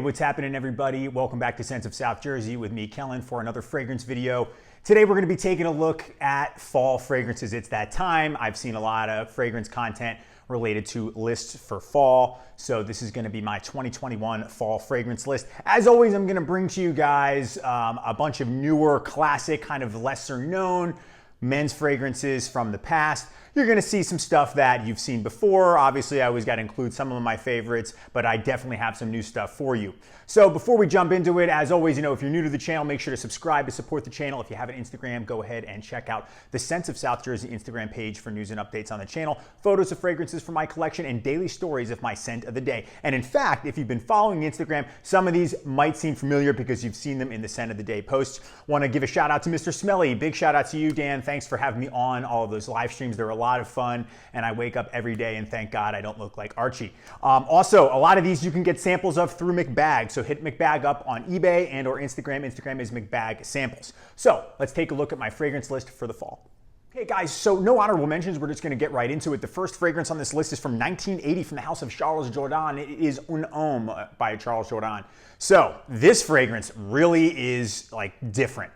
what's happening, everybody? Welcome back to Scents of South Jersey with me, Kellen, for another fragrance video. Today we're going to be taking a look at fall fragrances. It's that time. I've seen a lot of fragrance content related to lists for fall, so this is going to be my 2021 fall fragrance list. As always, I'm going to bring to you guys a bunch of newer, classic, kind of lesser known men's fragrances from the past. You're gonna see some stuff that you've seen before. Obviously, I always gotta include some of my favorites, but I definitely have some new stuff for you. So before we jump into it, as always, if you're new to the channel, make sure to subscribe to support the channel. If you have an Instagram, go ahead and check out the Scents of South Jersey Instagram page for news and updates on the channel, photos of fragrances from my collection, and daily stories of my scent of the day. And in fact, if you've been following Instagram, some of these might seem familiar because you've seen them in the scent of the day posts. Want to give a shout out to Mr. Smelly. Big shout out to you, Dan. Thanks for having me on all of those live streams. They're a lot of fun, and I wake up every day and thank God I don't look like Archie. Also, a lot of these you can get samples of through McBag, so hit McBag up on eBay and or Instagram. Instagram is McBag Samples. So let's take a look at my fragrance list for the fall. Okay guys, so no honorable mentions, we're just gonna get right into it. The first fragrance on this list is from 1980 from the house of Charles Jourdan. It is Un Homme by Charles Jourdan. So this fragrance really is like different.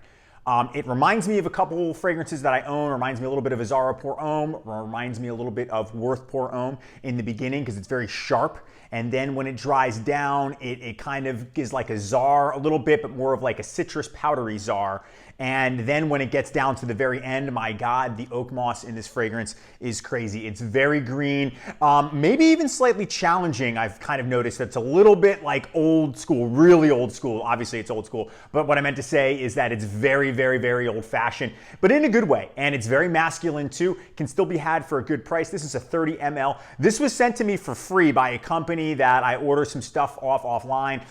It reminds me of a couple fragrances that I own. Reminds me a little bit of Azzaro Pour Homme. Reminds me a little bit of Worth Pour Homme in the beginning because it's very sharp. And then when it dries down, it kind of gives like a Czar a little bit, but more of like a citrus powdery Czar. And then when it gets down to the very end, my God, the oak moss in this fragrance is crazy. It's very green, maybe even slightly challenging. I've kind of noticed it's a little bit like old school, really old school. Obviously it's old school, but what I meant to say is that it's very, very, very old fashioned, but in a good way. And it's very masculine too, can still be had for a good price. This is a 30 ml. This was sent to me for free by a company that I ordered some stuff offline,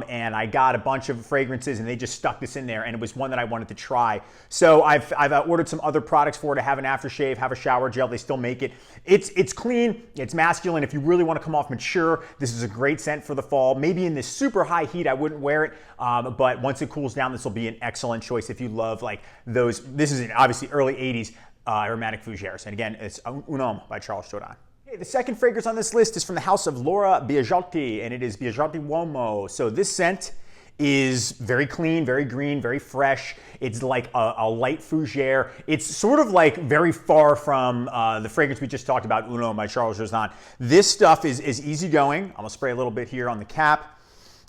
and I got a bunch of fragrances and they just stuck this in there, and it was one that I wanted to try. So I've ordered some other products for it. I have an aftershave, have a shower gel. They still make it. It's clean, it's masculine. If you really want to come off mature, this is a great scent for the fall. Maybe in this super high heat, I wouldn't wear it, but once it cools down, this will be an excellent choice if you love like those. This is obviously early 80s aromatic fougères. And again, it's Un Homme by Charles Jourdan. The second fragrance on this list is from the house of Laura Biagiotti, and it is Biagiotti Uomo. So this scent is very clean, very green, very fresh. It's like a light fougere. It's sort of like very far from the fragrance we just talked about, Un Homme by Charles Jourdan. This stuff is easygoing. I'm gonna spray a little bit here on the cap.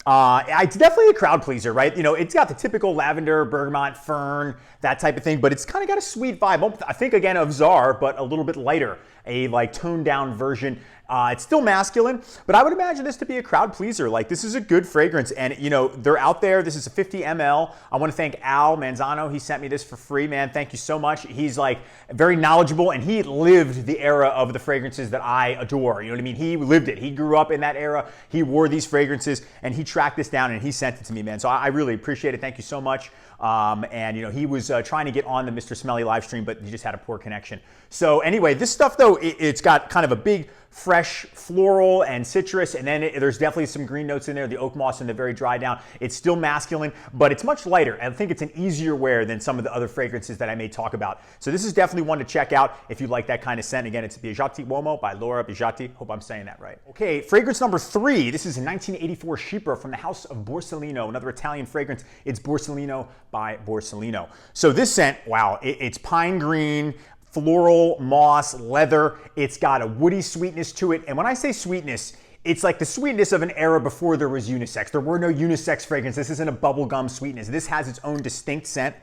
It's definitely a crowd pleaser, right? It's got the typical lavender, bergamot, fern, that type of thing, but it's kind of got a sweet vibe. I think again of Czar, but a little bit lighter, a like toned down version. It's still masculine, but I would imagine this to be a crowd pleaser. Like this is a good fragrance, and they're out there. This is a 50 ml. I want to thank Al Manzano. He sent me this for free, man. Thank you so much. He's like very knowledgeable, and he lived the era of the fragrances that I adore. You know what I mean? He lived it. He grew up in that era. He wore these fragrances, and he tracked this down, and he sent it to me, man. So I really appreciate it. Thank you so much. And he was trying to get on the Mr. Smelly live stream, but he just had a poor connection. So anyway, this stuff though, it's got kind of a big fresh floral and citrus, and then there's definitely some green notes in there, the oak moss and the very dry down. It's still masculine, but it's much lighter. I think it's an easier wear than some of the other fragrances that I may talk about. So this is definitely one to check out if you like that kind of scent. Again, it's Biagiotti Uomo by Laura Biagiotti. Hope I'm saying that right. Okay, fragrance number 3. This is a 1984 Chypre from the house of Borsellino, another Italian fragrance. It's Borsellino by Borsellino. So this scent, wow, it's pine green, floral, moss, leather. It's got a woody sweetness to it. And when I say sweetness, it's like the sweetness of an era before there was unisex. There were no unisex fragrance. This isn't a bubblegum sweetness. This has its own distinct scent.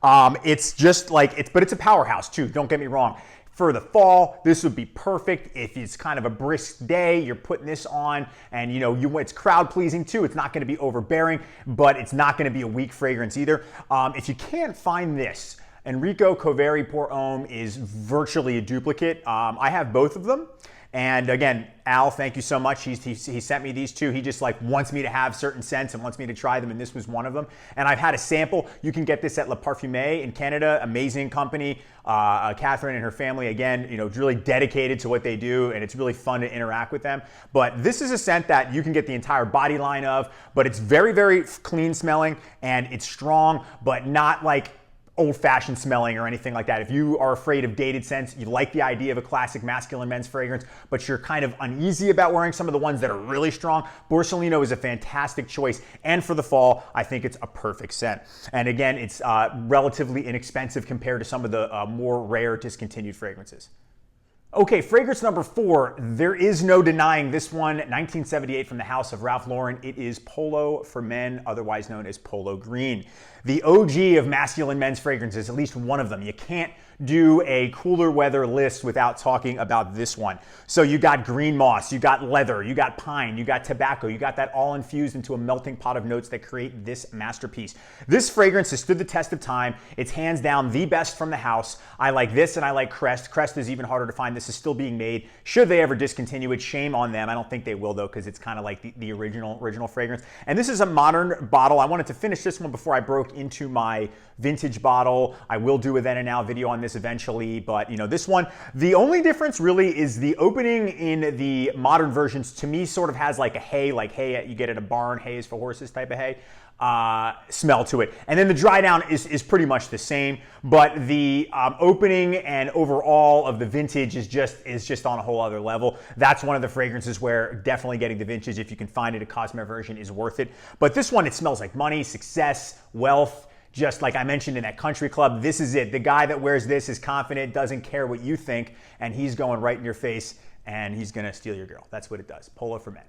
It's just like, but it's a powerhouse too, don't get me wrong. For the fall, this would be perfect. If it's kind of a brisk day, you're putting this on, and it's crowd pleasing too. It's not gonna be overbearing, but it's not gonna be a weak fragrance either. If you can't find this, Enrico Coveri Pour Homme is virtually a duplicate. I have both of them. And again, Al, thank you so much. He sent me these two. He just like wants me to have certain scents and wants me to try them, and this was one of them. And I've had a sample. You can get this at Le Parfumé in Canada, amazing company. Catherine and her family, again, really dedicated to what they do, and it's really fun to interact with them. But this is a scent that you can get the entire body line of, but it's very, very clean smelling, and it's strong, but not like old-fashioned smelling or anything like that. If you are afraid of dated scents, you like the idea of a classic masculine men's fragrance, but you're kind of uneasy about wearing some of the ones that are really strong, Borsalino is a fantastic choice. And for the fall, I think it's a perfect scent. And again, it's relatively inexpensive compared to some of the more rare discontinued fragrances. Okay, fragrance number 4, there is no denying this one, 1978 from the house of Ralph Lauren. It is Polo for Men, otherwise known as Polo Green. The OG of masculine men's fragrances, at least one of them. You can't do a cooler weather list without talking about this one. So you got green moss, you got leather, you got pine, you got tobacco, you got that all infused into a melting pot of notes that create this masterpiece. This fragrance has stood the test of time. It's hands down the best from the house. I like this and I like Crest. Crest is even harder to find. This is still being made. Should they ever discontinue it, shame on them. I don't think they will though, because it's kind of like the original fragrance. And this is a modern bottle. I wanted to finish this one before I broke into my vintage bottle. I will do a then and now video on this eventually, but this one, the only difference really is the opening in the modern versions to me sort of has like a hay, like hay you get at a barn, hay is for horses type of hay, smell to it. And then the dry down is pretty much the same, but the opening and overall of the vintage is just on a whole other level. That's one of the fragrances where definitely getting the vintage, if you can find it, a Cosmere version, is worth it. But this one, it smells like money, success, wealth. Just like I mentioned in that country club, this is it. The guy that wears this is confident, doesn't care what you think, and he's going right in your face and he's gonna steal your girl. That's what it does. Polo for Men.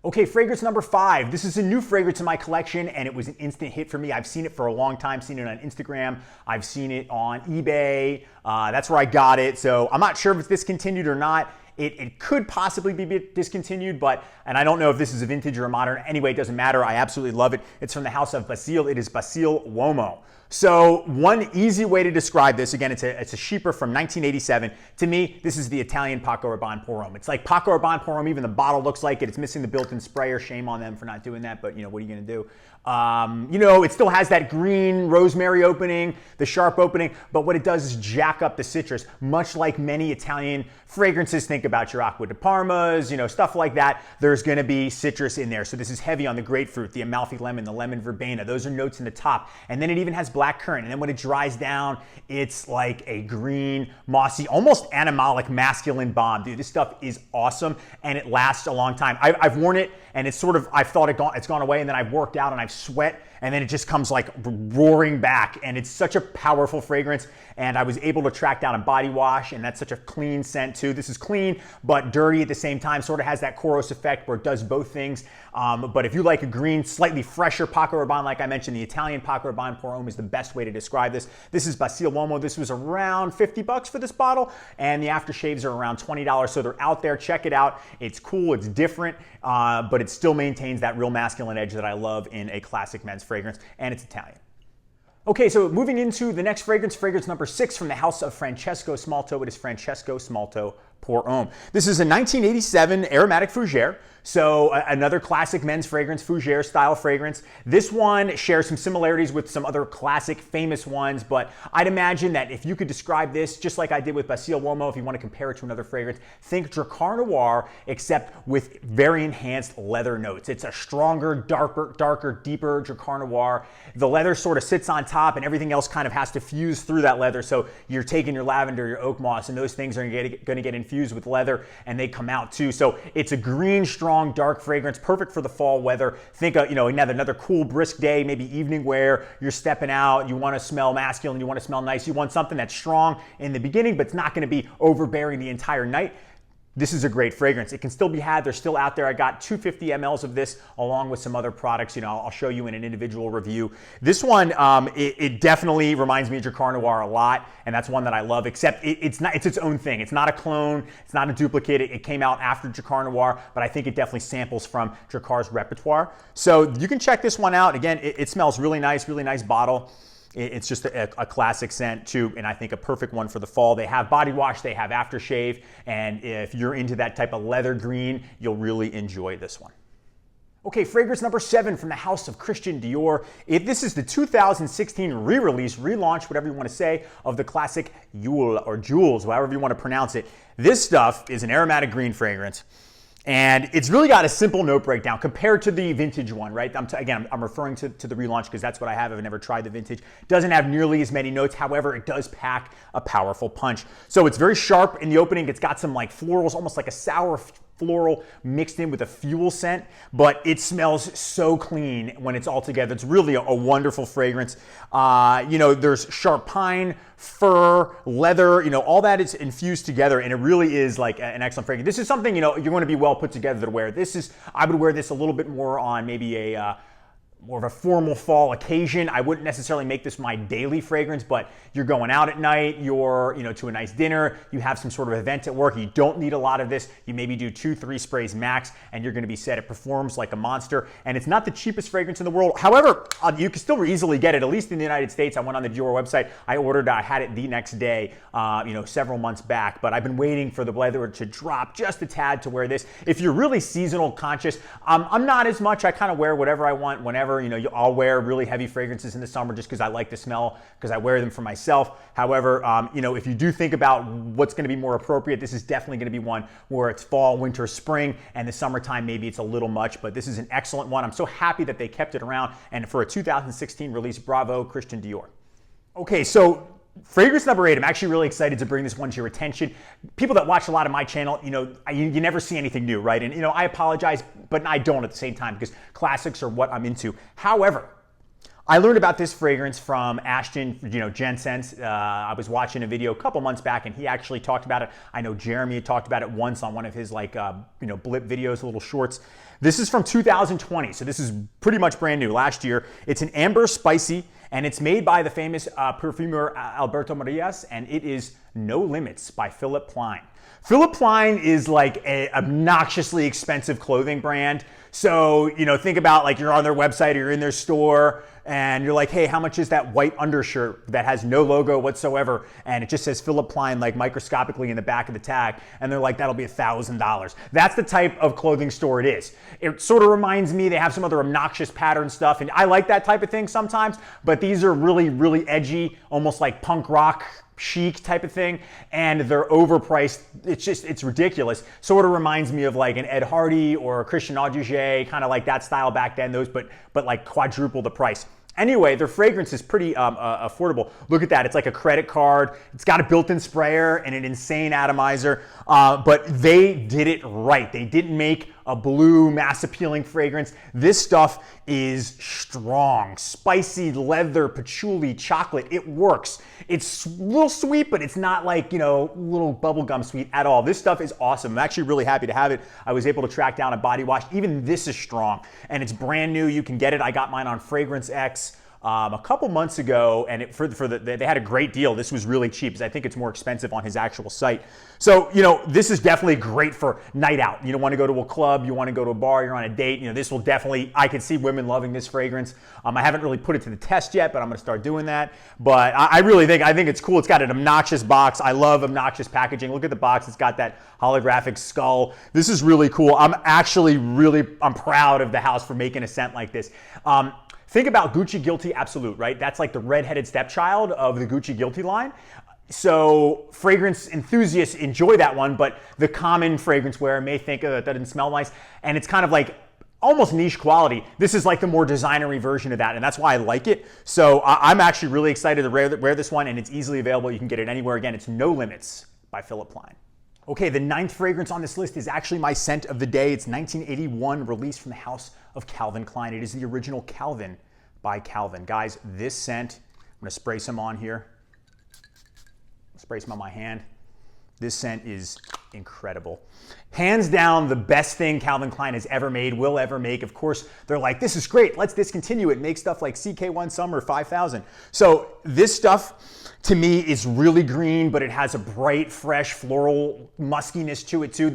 Okay, fragrance number 5. This is a new fragrance in my collection and it was an instant hit for me. I've seen it for a long time, seen it on Instagram. I've seen it on eBay. That's where I got it. So I'm not sure if it's discontinued or not. It could possibly be discontinued, and I don't know if this is a vintage or a modern. Anyway, it doesn't matter. I absolutely love it. It's from the house of Basile. It is Basile Uomo. So one easy way to describe this, again, it's a Chypre from 1987. To me, this is the Italian Paco Rabanne Pour Homme. It's like Paco Rabanne Pour Homme, even the bottle looks like it. It's missing the built-in sprayer. Shame on them for not doing that, but what are you gonna do? It still has that green rosemary opening, the sharp opening, but what it does is jack up the citrus, much like many Italian fragrances. Think about your Acqua di Parmas, stuff like that. There's gonna be citrus in there. So this is heavy on the grapefruit, the Amalfi lemon, the lemon verbena. Those are notes in the top. And then it even has black currant. And then when it dries down, it's like a green, mossy, almost animalic masculine bomb. Dude, this stuff is awesome and it lasts a long time. I've worn it and it's I've thought it's gone away, and then I've worked out and I've sweat, and then it just comes like roaring back, and it's such a powerful fragrance. And I was able to track down a body wash, and that's such a clean scent too. This is clean but dirty at the same time, sort of has that Kouros effect where it does both things. But if you like a green, slightly fresher Paco Rabanne, like I mentioned, the Italian Paco Rabanne Pour Homme is the best way to describe this. This is Basile Uomo. This was around $50 for this bottle, and the aftershaves are around $20. So they're out there. Check it out. It's cool. It's different, but it still maintains that real masculine edge that I love in a classic men's fragrance, and it's Italian. Okay, so moving into the next fragrance, fragrance number 6 from the house of Francesco Smalto. It is Francesco Smalto Pour Homme. This is a 1987 aromatic fougere. So another classic men's fragrance, fougere style fragrance. This one shares some similarities with some other classic famous ones, but I'd imagine that if you could describe this, just like I did with Basile Uomo, if you want to compare it to another fragrance, think Drakkar Noir, except with very enhanced leather notes. It's a stronger, darker, deeper Drakkar Noir. The leather sort of sits on top and everything else kind of has to fuse through that leather. So you're taking your lavender, your oak moss, and those things are going to get infused with leather, and they come out too. So it's a green, strong, dark fragrance, perfect for the fall weather. Think of, another cool, brisk day, maybe evening wear. You're stepping out, you want to smell masculine, you want to smell nice, you want something that's strong in the beginning, but it's not going to be overbearing the entire night. This is a great fragrance. It can still be had. They're still out there. I got 250 mLs of this along with some other products. I'll show you in an individual review. This one, it definitely reminds me of Drakkar Noir a lot, and that's one that I love, except it's its own thing. It's not a clone. It's not a duplicate. It came out after Drakkar Noir, but I think it definitely samples from Drakkar's repertoire. So you can check this one out. Again, it smells really nice bottle. It's just a classic scent too, and I think a perfect one for the fall. They have body wash, they have aftershave, and if you're into that type of leather green, you'll really enjoy this one. Okay, fragrance number 7 from the house of Christian Dior. This is the 2016 re-release, relaunch, whatever you want to say, of the classic Yule or Jules, however you want to pronounce it. This stuff is an aromatic green fragrance. And it's really got a simple note breakdown compared to the vintage one, right? I'm referring to the relaunch because that's what I have. I've never tried the vintage. Doesn't have nearly as many notes. However, it does pack a powerful punch. So it's very sharp in the opening. It's got some like florals, almost like a sour floral mixed in with a fuel scent, but it smells so clean when it's all together. It's really a wonderful fragrance. There's sharp pine, fir, leather, all that is infused together, and it really is like an excellent fragrance. This is something, you're going to be well put together to wear. I would wear this a little bit more on maybe more of a formal fall occasion. I wouldn't necessarily make this my daily fragrance, but you're going out at night, you're, to a nice dinner, you have some sort of event at work, you don't need a lot of this. You maybe do 2-3 sprays max, and you're gonna be set. It performs like a monster, and it's not the cheapest fragrance in the world. However, you can still easily get it, at least in the United States. I went on the Dior website, I ordered, I had it the next day, several months back, but I've been waiting for the weather to drop just a tad to wear this. If you're really seasonal conscious, I'm not as much. I kind of wear whatever I want, whenever. I'll wear really heavy fragrances in the summer just because I like the smell, because I wear them for myself. However, if you do think about what's going to be more appropriate, this is definitely going to be one where it's fall, winter, spring, and the summertime maybe it's a little much, but this is an excellent one. I'm so happy that they kept it around, and for a 2016 release, bravo, Christian Dior. Okay, so fragrance number 8, I'm actually really excited to bring this one to your attention. People that watch a lot of my channel, you never see anything new, right? And, I apologize, but I don't at the same time because classics are what I'm into. However, I learned about this fragrance from Ashton, Jensen's. I was watching a video a couple months back, and he actually talked about it. I know Jeremy had talked about it once on one of his blip videos, little shorts. This is from 2020, so this is pretty much brand new, last year. It's an amber spicy, and it's made by the famous perfumer Alberto Morillas, and it is No Limits by Philipp Plein. Philipp Plein is like an obnoxiously expensive clothing brand. So, think about like you're on their website or you're in their store and you're like, hey, how much is that white undershirt that has no logo whatsoever? And it just says Philipp Plein like microscopically in the back of the tag. And they're like, that'll be $1,000. That's the type of clothing store it is. It sort of reminds me, they have some other obnoxious pattern stuff. And I like that type of thing sometimes, but these are really, really edgy, almost like punk rock chic type of thing, and they're overpriced. It's ridiculous. Sort of reminds me of like an Ed Hardy or a Christian Auduget, kind of like that style back then, those, but like quadruple the price. Anyway, their fragrance is pretty affordable. Look at that, it's like a credit card. It's got a built-in sprayer and an insane atomizer, but they did it right. They didn't make a blue, mass-appealing fragrance. This stuff is strong, spicy, leather, patchouli, chocolate. It works. It's a little sweet, but it's not like, little bubblegum sweet at all. This stuff is awesome. I'm actually really happy to have it. I was able to track down a body wash. Even this is strong, and it's brand new. You can get it. I got mine on Fragrance X a couple months ago, and they had a great deal. This was really cheap, because I think it's more expensive on his actual site. So, this is definitely great for night out. You don't want to go to a club, you want to go to a bar, you're on a date. This will definitely, I can see women loving this fragrance. I haven't really put it to the test yet, but I'm going to start doing that. But I think it's cool. It's got an obnoxious box. I love obnoxious packaging. Look at the box. It's got that holographic skull. This is really cool. I'm proud of the house for making a scent like this. Think about Gucci Guilty Absolute, right? That's like the redheaded stepchild of the Gucci Guilty line. So fragrance enthusiasts enjoy that one, but the common fragrance wearer may think that doesn't smell nice, and it's kind of like almost niche quality. This is like the more designery version of that, and that's why I like it. So I'm actually really excited to wear this one, and it's easily available. You can get it anywhere. Again, it's No Limits by Philipp Plein. Okay, the 9th fragrance on this list is actually my scent of the day. It's 1981, released from the house of Calvin Klein. It is the original Calvin by Calvin. Guys, this scent, I'm gonna spray some on here. Spray some on my hand. This scent is incredible. Hands down, the best thing Calvin Klein has ever made, will ever make. Of course, they're like, this is great, let's discontinue it and make stuff like CK1 Summer 5000. So this stuff, to me, is really green, but it has a bright, fresh, floral muskiness to it too.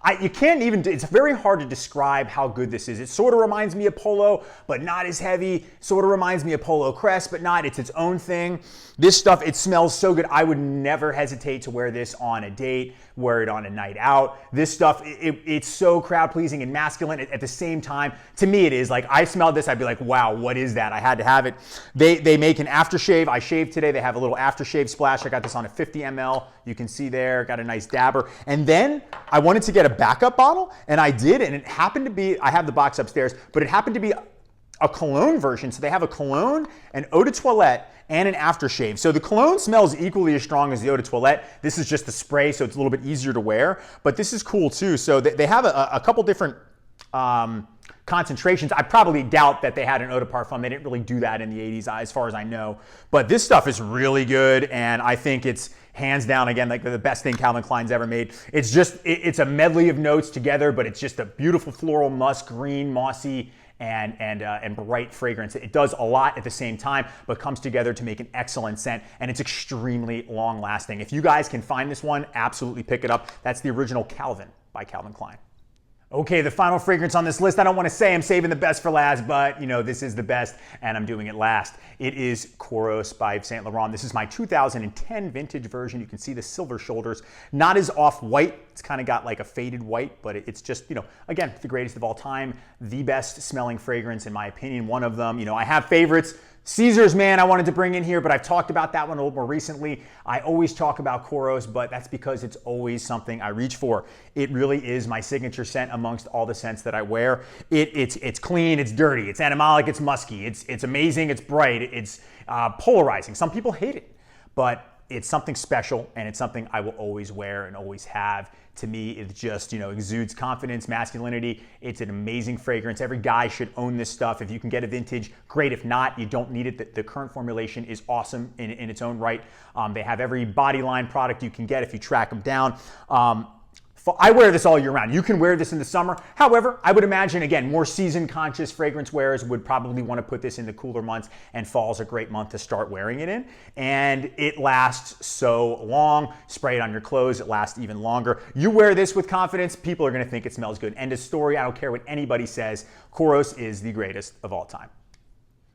It's very hard to describe how good this is. It sort of reminds me of Polo, but not as heavy. Sort of reminds me of Polo Crest, but not. It's its own thing. This stuff, it smells so good. I would never hesitate to wear this on a date, wear it on a night out. This stuff, it's so crowd pleasing and masculine at the same time. To me, it is. Like, I smelled this, I'd be like, wow, what is that? I had to have it. They make an aftershave. I shaved today. They have a little aftershave splash. I got this on a 50 ml. You can see there, got a nice dabber. And then I wanted to get a backup bottle, and I did, and it happened to be, I have the box upstairs, but it happened to be a cologne version. So they have a cologne, an eau de toilette, and an aftershave. So the cologne smells equally as strong as the eau de toilette. This is just the spray, so it's a little bit easier to wear, but this is cool too. So they have a couple different concentrations. I probably doubt that they had an eau de parfum. They didn't really do that in the 80s, as far as I know. But this stuff is really good, and I think it's hands down, again, like the best thing Calvin Klein's ever made. It's just, it's a medley of notes together, but it's just a beautiful floral, musk, green, mossy, and bright fragrance. It does a lot at the same time, but comes together to make an excellent scent, and it's extremely long lasting. If you guys can find this one, absolutely pick it up. That's the original Calvin by Calvin Klein. Okay, the final fragrance on this list, I don't want to say I'm saving the best for last, but you know, this is the best and I'm doing it last. It is Kouros by Saint Laurent. This is my 2010 vintage version. You can see the silver shoulders, not as off-white. It's kind of got like a faded white, but it's just, you know, again, the greatest of all time, the best smelling fragrance in my opinion, one of them. You know, I have favorites. Caesar's, man, I wanted to bring in here, but I've talked about that one a little more recently. I always talk about Kouros, but that's because it's always something I reach for. It really is my signature scent amongst all the scents that I wear. It's clean, it's dirty, it's animalic, it's musky, it's amazing, it's bright, it's polarizing. Some people hate it, but it's something special, and it's something I will always wear and always have. To me, it just, you know, exudes confidence, masculinity. It's an amazing fragrance. Every guy should own this stuff. If you can get a vintage, great. If not, you don't need it. The current formulation is awesome in its own right. They have every body line product you can get if you track them down. I wear this all year round. You can wear this in the summer. However, I would imagine, again, more season-conscious fragrance wearers would probably want to put this in the cooler months, and fall's a great month to start wearing it in. And it lasts so long. Spray it on your clothes, it lasts even longer. You wear this with confidence, people are going to think it smells good. End of story. I don't care what anybody says. Kouros is the greatest of all time.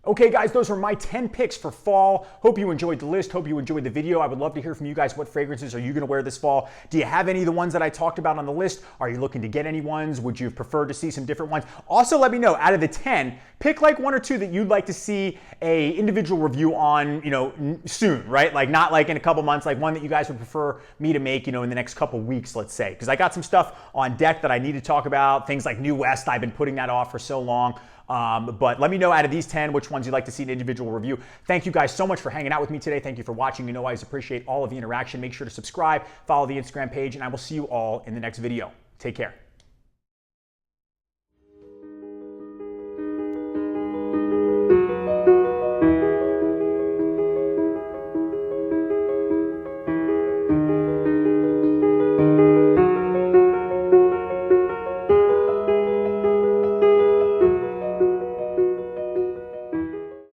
Okay guys, those were my 10 picks for fall. Hope you enjoyed the list. Hope you enjoyed the video. I would love to hear from you guys. What fragrances are you gonna wear this fall? Do you have any of the ones that I talked about on the list? Are you looking to get any ones? Would you prefer to see some different ones? Also, let me know, out of the 10, pick like one or two that you'd like to see a individual review on, you know, soon, right? Like not like in a couple months, like one that you guys would prefer me to make, you know, in the next couple weeks, let's say. Because I got some stuff on deck that I need to talk about, things like New West. I've been putting that off for so long. But let me know out of these 10 which ones you'd like to see an individual review. Thank you guys so much for hanging out with me today. Thank you for watching. You know I always appreciate all of the interaction. Make sure to subscribe, follow the Instagram page, and I will see you all in the next video. Take care.